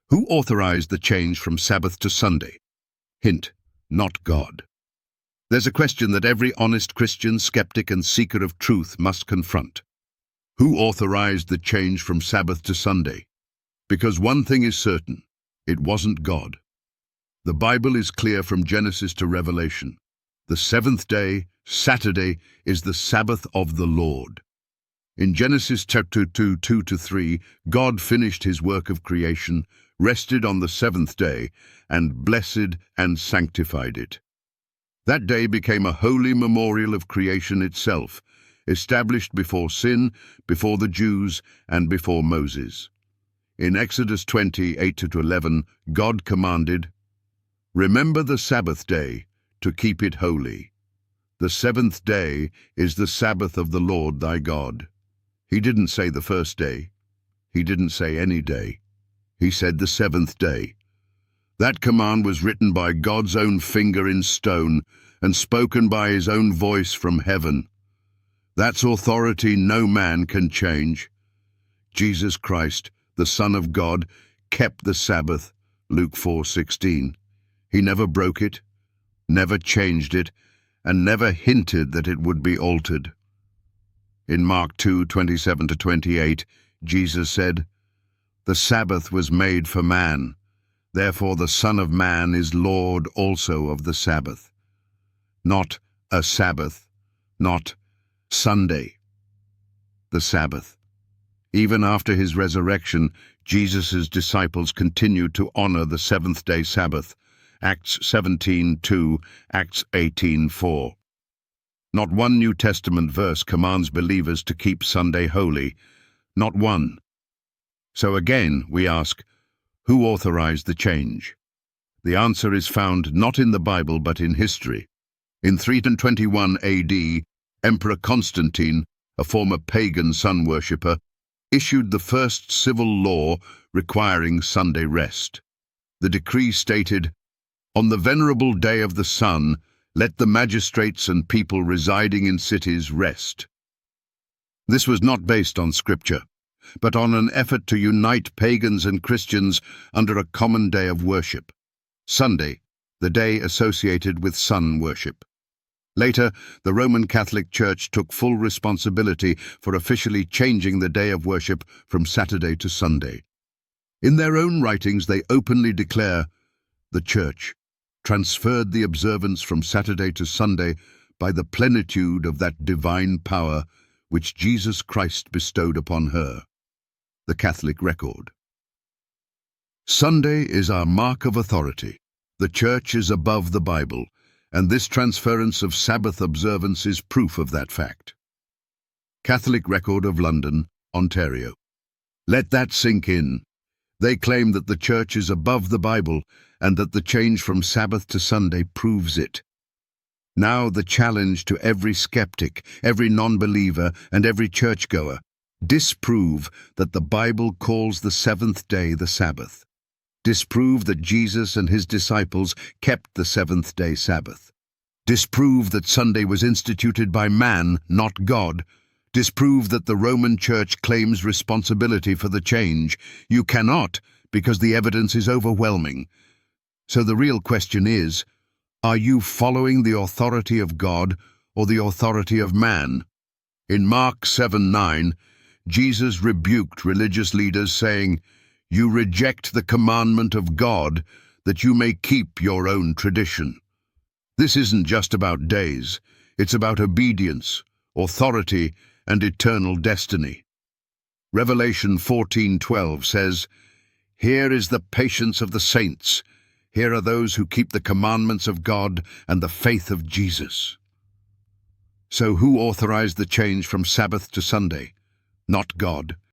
Who authorized the change from Sabbath to Sunday? Hint, not God. There's a question that every honest Christian, skeptic, and seeker of truth must confront. Who authorized the change from Sabbath to Sunday? Because one thing is certain, it wasn't God. The Bible is clear from Genesis to Revelation. The seventh day, Saturday, is the Sabbath of the Lord. In Genesis chapter 2, 2-3, God finished his work of creation, rested on the seventh day, and blessed and sanctified it. That day became a holy memorial of creation itself, established before sin, before the Jews, and before Moses. In Exodus 20, 8-11, God commanded, "Remember the Sabbath day, to keep it holy. The seventh day is the Sabbath of the Lord thy God." He didn't say the first day. He didn't say any day. He said the seventh day. That command was written by God's own finger in stone and spoken by his own voice from heaven. That's authority no man can change. Jesus Christ, the Son of God, kept the Sabbath, Luke 4:16. He never broke it, never changed it, and never hinted that it would be altered. In Mark 2:27-28, Jesus said, "The Sabbath was made for man, therefore the Son of Man is Lord also of the Sabbath." Not a Sabbath, not Sunday. The Sabbath. Even after his resurrection, Jesus' disciples continued to honor the seventh-day Sabbath, Acts 17:2, Acts 18:4. Not one New Testament verse commands believers to keep Sunday holy, not one. So again, we ask, who authorized the change? The answer is found not in the Bible but in history. In 321 AD, Emperor Constantine, a former pagan sun worshipper, issued the first civil law requiring Sunday rest. The decree stated, "On the venerable day of the sun, let the magistrates and people residing in cities rest." This was not based on scripture, but on an effort to unite pagans and Christians under a common day of worship. Sunday, the day associated with sun worship. Later, the Roman Catholic Church took full responsibility for officially changing the day of worship from Saturday to Sunday. In their own writings, they openly declare, "The Church transferred the observance from Saturday to Sunday by the plenitude of that divine power which Jesus Christ bestowed upon her." The Catholic Record. Sunday is our mark of authority. The Church is above the Bible, and this transference of Sabbath observance is proof of that fact. Catholic Record of London, Ontario. Let that sink in. They claim that the Church is above the Bible and that the change from Sabbath to Sunday proves it. Now the challenge to every skeptic, every non-believer, and every churchgoer: disprove that the Bible calls the seventh day the Sabbath. Disprove that Jesus and his disciples kept the seventh-day Sabbath. Disprove that Sunday was instituted by man, not God. Disprove that the Roman Church claims responsibility for the change. You cannot, because the evidence is overwhelming. So the real question is, are you following the authority of God or the authority of man? In Mark 7:9, Jesus rebuked religious leaders, saying, "You reject the commandment of God that you may keep your own tradition." This isn't just about days. It's about obedience, authority, and eternal destiny. Revelation 14:12 says, "Here is the patience of the saints. Here are those who keep the commandments of God and the faith of Jesus." So who authorized the change from Sabbath to Sunday? Not God.